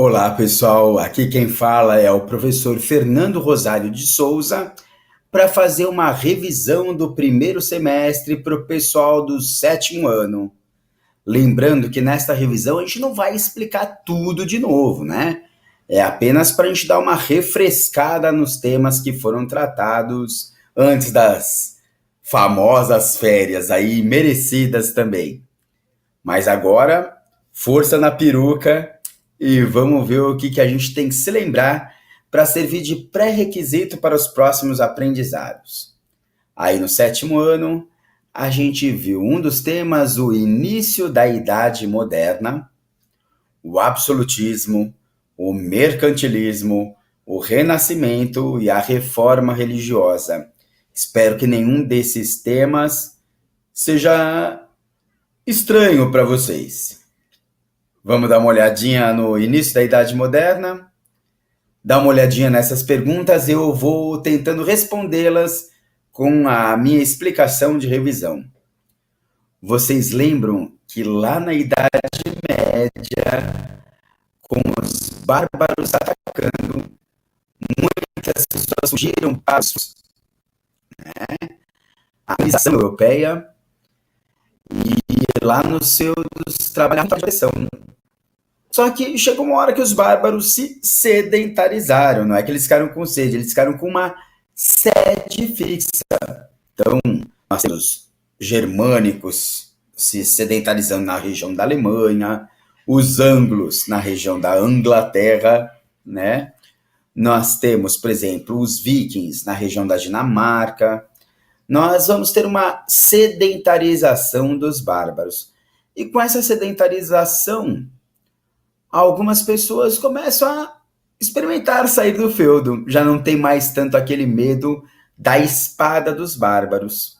Olá, pessoal. Aqui quem fala é o professor Fernando Rosário de Souza para fazer uma revisão do primeiro semestre para o pessoal do sétimo ano. Lembrando que nesta revisão a gente não vai explicar tudo de novo, né? É apenas para a gente dar uma refrescada nos temas que foram tratados antes das famosas férias aí, merecidas também. Mas agora, força na peruca e vamos ver o que a gente tem que se lembrar para servir de pré-requisito para os próximos aprendizados. Aí no sétimo ano, a gente viu um dos temas, o início da Idade Moderna, o absolutismo, o mercantilismo, o renascimento e a reforma religiosa. Espero que nenhum desses temas seja estranho para vocês. Vamos dar uma olhadinha no início da Idade Moderna? Dar uma olhadinha nessas perguntas, eu vou tentando respondê-las com a minha explicação de revisão. Vocês lembram que lá na Idade Média, com os bárbaros atacando, muitas pessoas fugiram para a civilização europeia e lá nos seus trabalhos de proteção. Só que chegou uma hora que os bárbaros se sedentarizaram, não é que eles ficaram com sede, eles ficaram com uma sede fixa. Então, nós temos germânicos se sedentarizando na região da Alemanha, os anglos na região da Inglaterra, né? Nós temos, por exemplo, os vikings na região da Dinamarca. Nós vamos ter uma sedentarização dos bárbaros. E com essa sedentarização, algumas pessoas começam a experimentar sair do feudo. Já não tem mais tanto aquele medo da espada dos bárbaros.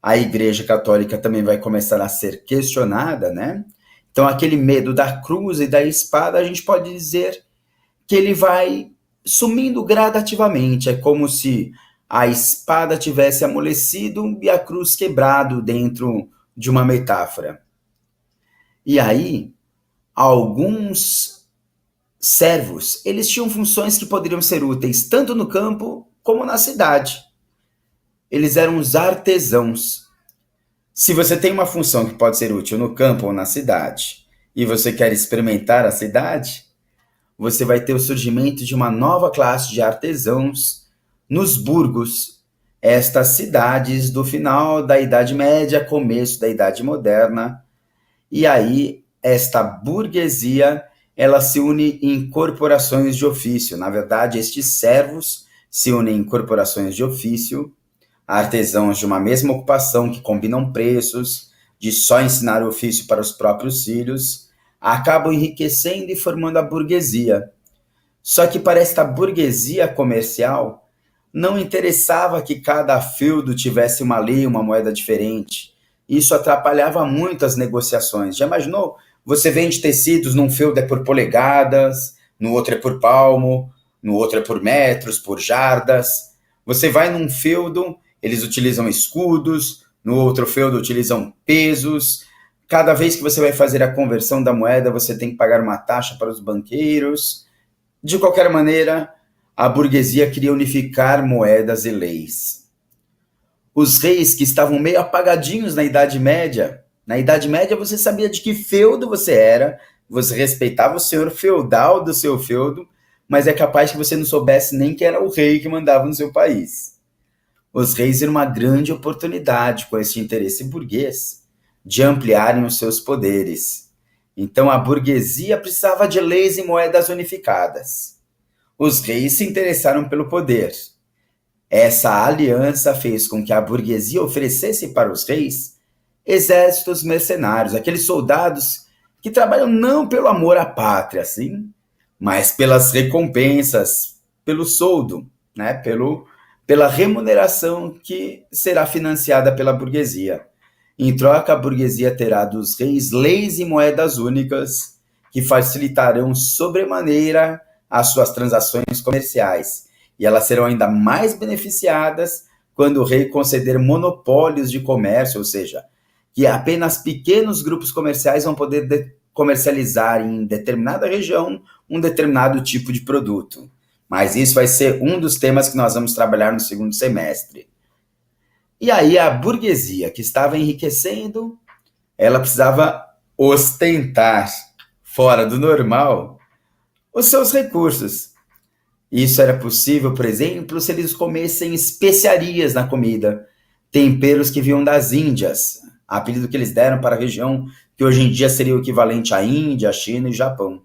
A Igreja Católica também vai começar a ser questionada, né? Então, aquele medo da cruz e da espada, a gente pode dizer que ele vai sumindo gradativamente. É como se a espada tivesse amolecido e a cruz quebrado dentro de uma metáfora. E aí, alguns servos, eles tinham funções que poderiam ser úteis tanto no campo como na cidade. Eles eram os artesãos. Se você tem uma função que pode ser útil no campo ou na cidade, e você quer experimentar a cidade, você vai ter o surgimento de uma nova classe de artesãos nos burgos, estas cidades do final da Idade Média, começo da Idade Moderna. E aí, esta burguesia, ela se une em corporações de ofício. Na verdade, estes servos se unem em corporações de ofício, artesãos de uma mesma ocupação que combinam preços, de só ensinar o ofício para os próprios filhos, acabam enriquecendo e formando a burguesia. Só que para esta burguesia comercial, não interessava que cada feudo tivesse uma lei, uma moeda diferente. Isso atrapalhava muito as negociações. Já imaginou? Você vende tecidos, num feudo é por polegadas, no outro é por palmo, no outro é por metros, por jardas. Você vai num feudo, eles utilizam escudos, no outro feudo utilizam pesos. Cada vez que você vai fazer a conversão da moeda, você tem que pagar uma taxa para os banqueiros. De qualquer maneira, a burguesia queria unificar moedas e leis. Os reis que estavam meio apagadinhos na Idade Média você sabia de que feudo você era, você respeitava o senhor feudal do seu feudo, mas é capaz que você não soubesse nem quem era o rei que mandava no seu país. Os reis viram uma grande oportunidade com esse interesse burguês de ampliarem os seus poderes. Então a burguesia precisava de leis e moedas unificadas. Os reis se interessaram pelo poder. Essa aliança fez com que a burguesia oferecesse para os reis exércitos mercenários, aqueles soldados que trabalham não pelo amor à pátria, assim, mas pelas recompensas, pelo soldo, né? Pela remuneração que será financiada pela burguesia. Em troca, a burguesia terá dos reis leis e moedas únicas que facilitarão sobremaneira as suas transações comerciais. E elas serão ainda mais beneficiadas quando o rei conceder monopólios de comércio, ou seja, que apenas pequenos grupos comerciais vão poder comercializar em determinada região um determinado tipo de produto. Mas isso vai ser um dos temas que nós vamos trabalhar no segundo semestre. E aí a burguesia, que estava enriquecendo, ela precisava ostentar, fora do normal, os seus recursos. Isso era possível, por exemplo, se eles comessem especiarias na comida, temperos que vinham das Índias, apelido que eles deram para a região que hoje em dia seria o equivalente à Índia, China e Japão.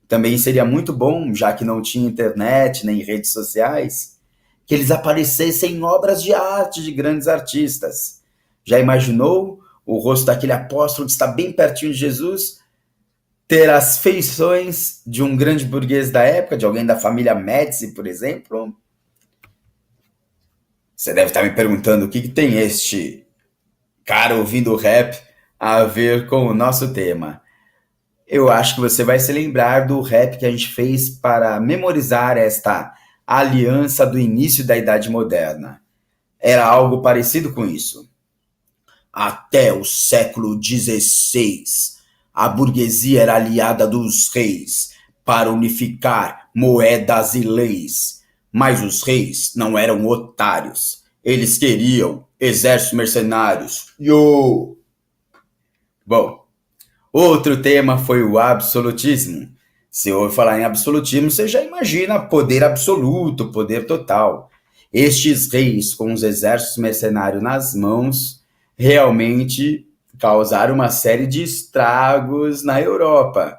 Também seria muito bom, já que não tinha internet nem redes sociais, que eles aparecessem em obras de arte de grandes artistas. Já imaginou o rosto daquele apóstolo que está bem pertinho de Jesus ter as feições de um grande burguês da época, de alguém da família Médici, por exemplo? Você deve estar me perguntando o que tem este cara ouvindo rap a ver com o nosso tema. Eu acho que você vai se lembrar do rap que a gente fez para memorizar esta aliança do início da Idade Moderna. Era algo parecido com isso. Até o século XVI, a burguesia era aliada dos reis para unificar moedas e leis. Mas os reis não eram otários. Eles queriam exércitos mercenários. Yo! Bom, outro tema foi o absolutismo. Se ouve falar em absolutismo, você já imagina poder absoluto, poder total. Estes reis, com os exércitos mercenários nas mãos, realmente causaram uma série de estragos na Europa.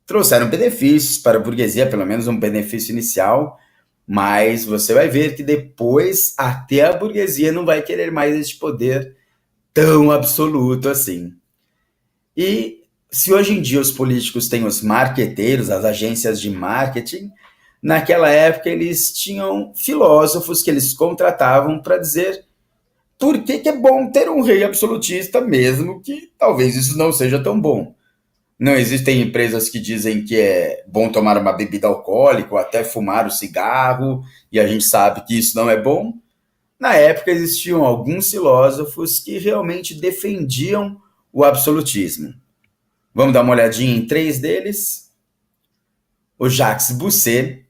Trouxeram benefícios para a burguesia, pelo menos um benefício inicial, mas você vai ver que depois até a burguesia não vai querer mais este poder tão absoluto assim. E se hoje em dia os políticos têm os marqueteiros, as agências de marketing, naquela época eles tinham filósofos que eles contratavam para dizer por que é bom ter um rei absolutista, mesmo que talvez isso não seja tão bom. Não existem empresas que dizem que é bom tomar uma bebida alcoólica ou até fumar o cigarro, e a gente sabe que isso não é bom. Na época existiam alguns filósofos que realmente defendiam o absolutismo. Vamos dar uma olhadinha em 3 deles. O Jacques Bousset,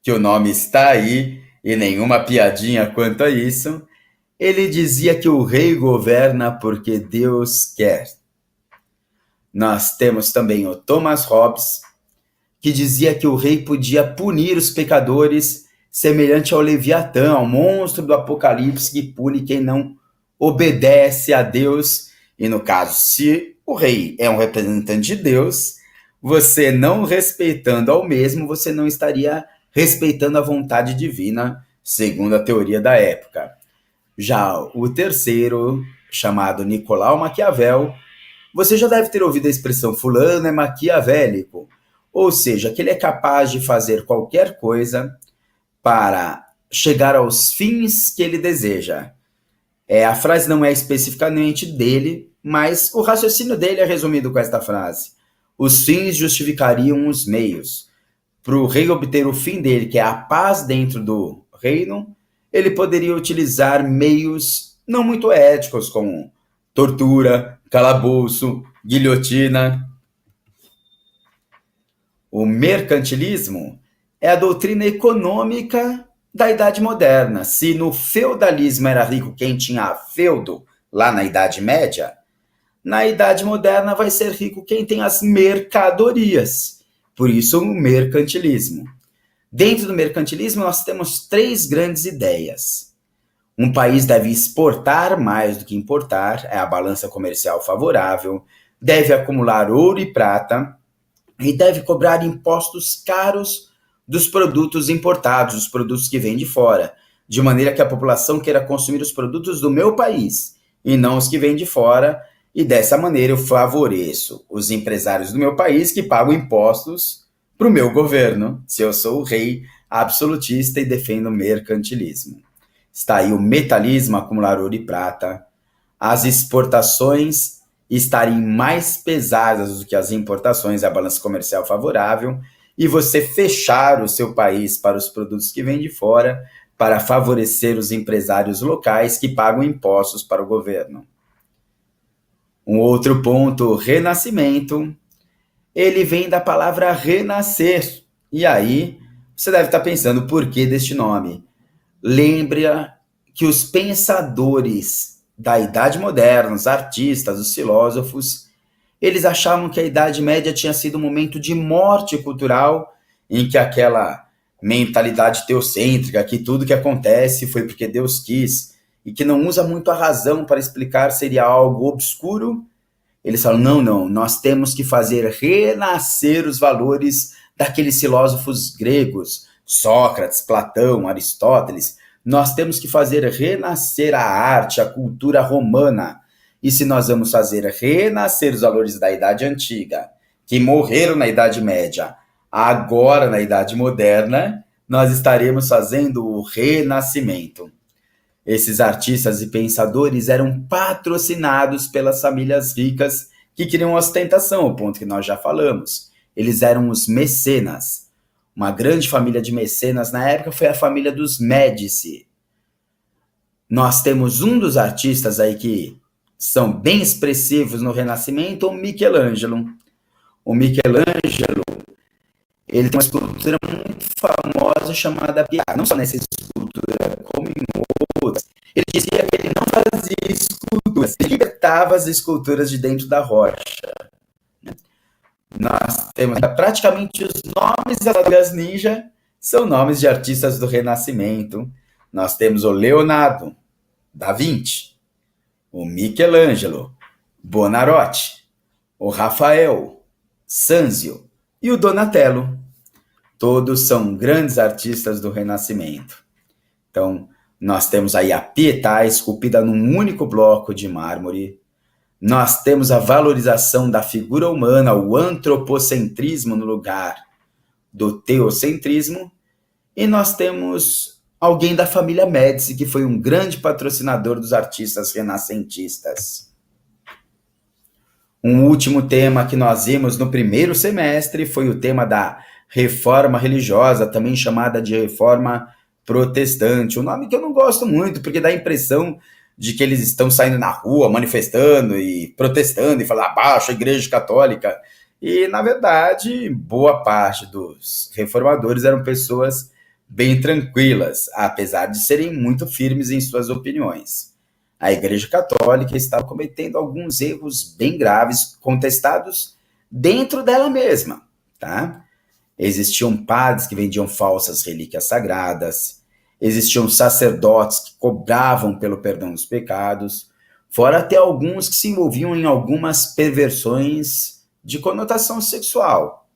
que o nome está aí e nenhuma piadinha quanto a isso, ele dizia que o rei governa porque Deus quer. Nós temos também o Thomas Hobbes, que dizia que o rei podia punir os pecadores semelhante ao Leviatã, ao monstro do Apocalipse que pune quem não obedece a Deus. E no caso, se o rei é um representante de Deus, você não respeitando ao mesmo, você não estaria respeitando a vontade divina, segundo a teoria da época. Já o terceiro, chamado Nicolau Maquiavel, você já deve ter ouvido a expressão fulano é maquiavélico, ou seja, que ele é capaz de fazer qualquer coisa para chegar aos fins que ele deseja. A frase não é especificamente dele, mas o raciocínio dele é resumido com esta frase. Os fins justificariam os meios. Para o rei obter o fim dele, que é a paz dentro do reino, ele poderia utilizar meios não muito éticos, como tortura, calabouço, guilhotina. O mercantilismo é a doutrina econômica da Idade Moderna. Se no feudalismo era rico quem tinha feudo, lá na Idade Média, na Idade Moderna vai ser rico quem tem as mercadorias. Por isso, o mercantilismo. Dentro do mercantilismo, nós temos 3 grandes ideias. Um país deve exportar mais do que importar, é a balança comercial favorável, deve acumular ouro e prata e deve cobrar impostos caros dos produtos importados, os produtos que vêm de fora, de maneira que a população queira consumir os produtos do meu país e não os que vêm de fora, e dessa maneira eu favoreço os empresários do meu país que pagam impostos para o meu governo, se eu sou o rei absolutista e defendo o mercantilismo. Está aí o metalismo, acumular ouro e prata, as exportações estarem mais pesadas do que as importações, a balança comercial favorável, e você fechar o seu país para os produtos que vêm de fora, para favorecer os empresários locais que pagam impostos para o governo. Um outro ponto, o renascimento, ele vem da palavra renascer. E aí, você deve estar pensando, por que deste nome? Lembra que os pensadores da Idade Moderna, os artistas, os filósofos, eles achavam que a Idade Média tinha sido um momento de morte cultural, em que aquela mentalidade teocêntrica, que tudo que acontece foi porque Deus quis, e que não usa muito a razão para explicar, seria algo obscuro. Eles falam, não, não, nós temos que fazer renascer os valores daqueles filósofos gregos, Sócrates, Platão, Aristóteles. Nós temos que fazer renascer a arte, a cultura romana. E se nós vamos fazer renascer os valores da Idade Antiga, que morreram na Idade Média, agora na Idade Moderna, nós estaremos fazendo o renascimento. Esses artistas e pensadores eram patrocinados pelas famílias ricas que queriam ostentação, o ponto que nós já falamos. Eles eram os mecenas. Uma grande família de mecenas na época foi a família dos Médici. Nós temos um dos artistas aí que são bem expressivos no Renascimento, o Michelangelo. O Michelangelo, ele tem uma escultura muito famosa chamada Pietà. Não só nessa escultura, como em outras. Ele dizia que ele não fazia esculturas, ele libertava as esculturas de dentro da rocha. Nós temos praticamente os nomes das tartarugas ninja são nomes de artistas do Renascimento. Nós temos o Leonardo da Vinci, o Michelangelo, Buonarroti, o Rafael, Sanzio e o Donatello. Todos são grandes artistas do Renascimento. Então, nós temos aí a Pietà esculpida num único bloco de mármore. Nós temos a valorização da figura humana, o antropocentrismo no lugar do teocentrismo. E nós temos alguém da família Médici, que foi um grande patrocinador dos artistas renascentistas. Um último tema que nós vimos no primeiro semestre foi o tema da reforma religiosa, também chamada de reforma protestante. Um nome que eu não gosto muito, porque dá a impressão de que eles estão saindo na rua, manifestando e protestando e falando abaixo a Igreja Católica. E, na verdade, boa parte dos reformadores eram pessoas bem tranquilas, apesar de serem muito firmes em suas opiniões. A Igreja Católica estava cometendo alguns erros bem graves, contestados dentro dela mesma, tá? Existiam padres que vendiam falsas relíquias sagradas, existiam sacerdotes que cobravam pelo perdão dos pecados, fora até alguns que se envolviam em algumas perversões de conotação sexual.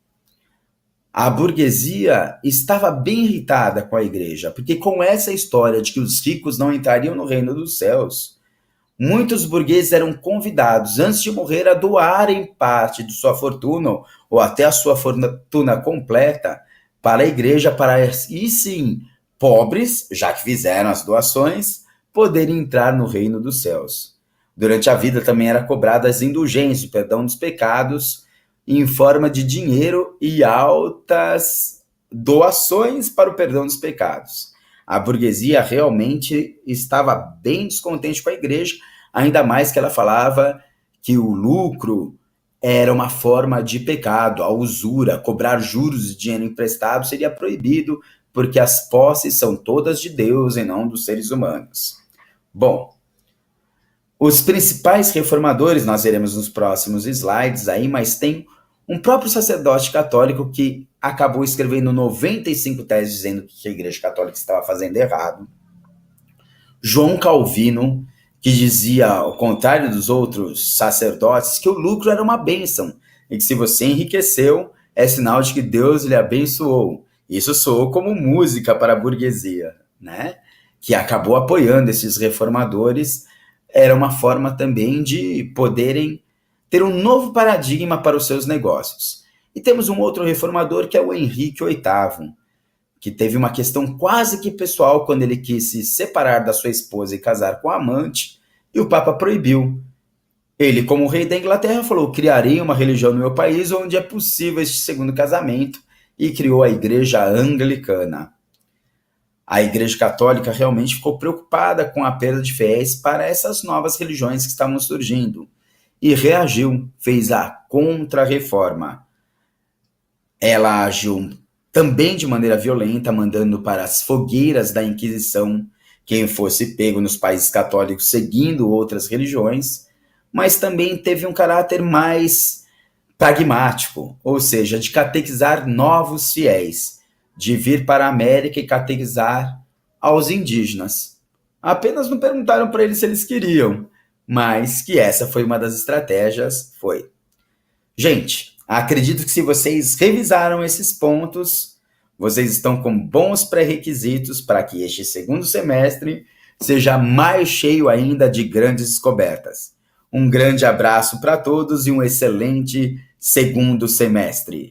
A burguesia estava bem irritada com a igreja, porque com essa história de que os ricos não entrariam no reino dos céus, muitos burgueses eram convidados, antes de morrer, a doarem parte de sua fortuna, ou até a sua fortuna completa, para a igreja, para, e sim, pobres, já que fizeram as doações, poderem entrar no reino dos céus. Durante a vida também era cobrada as indulgências, o perdão dos pecados, em forma de dinheiro e altas doações para o perdão dos pecados. A burguesia realmente estava bem descontente com a igreja, ainda mais que ela falava que o lucro era uma forma de pecado, a usura, cobrar juros de dinheiro emprestado seria proibido, porque as posses são todas de Deus e não dos seres humanos. Bom, os principais reformadores nós veremos nos próximos slides aí, mas tem um próprio sacerdote católico que acabou escrevendo 95 teses dizendo que a Igreja Católica estava fazendo errado. João Calvino, que dizia, ao contrário dos outros sacerdotes, que o lucro era uma bênção e que se você enriqueceu, é sinal de que Deus lhe abençoou. Isso soou como música para a burguesia, né? Que acabou apoiando esses reformadores. Era uma forma também de poderem ter um novo paradigma para os seus negócios. E temos um outro reformador que é o Henrique VIII, que teve uma questão quase que pessoal quando ele quis se separar da sua esposa e casar com a amante, e o Papa proibiu. Ele, como rei da Inglaterra, falou: criarei uma religião no meu país onde é possível este segundo casamento, e criou a Igreja Anglicana. A Igreja Católica realmente ficou preocupada com a perda de fiéis para essas novas religiões que estavam surgindo, e reagiu, fez a Contra-Reforma. Ela agiu também de maneira violenta, mandando para as fogueiras da Inquisição quem fosse pego nos países católicos seguindo outras religiões, mas também teve um caráter mais pragmático, ou seja, de catequizar novos fiéis, de vir para a América e catequizar aos indígenas. Apenas não perguntaram para eles se eles queriam, mas que essa foi uma das estratégias, foi. Gente, acredito que se vocês revisaram esses pontos, vocês estão com bons pré-requisitos para que este segundo semestre seja mais cheio ainda de grandes descobertas. Um grande abraço para todos e um excelente segundo semestre.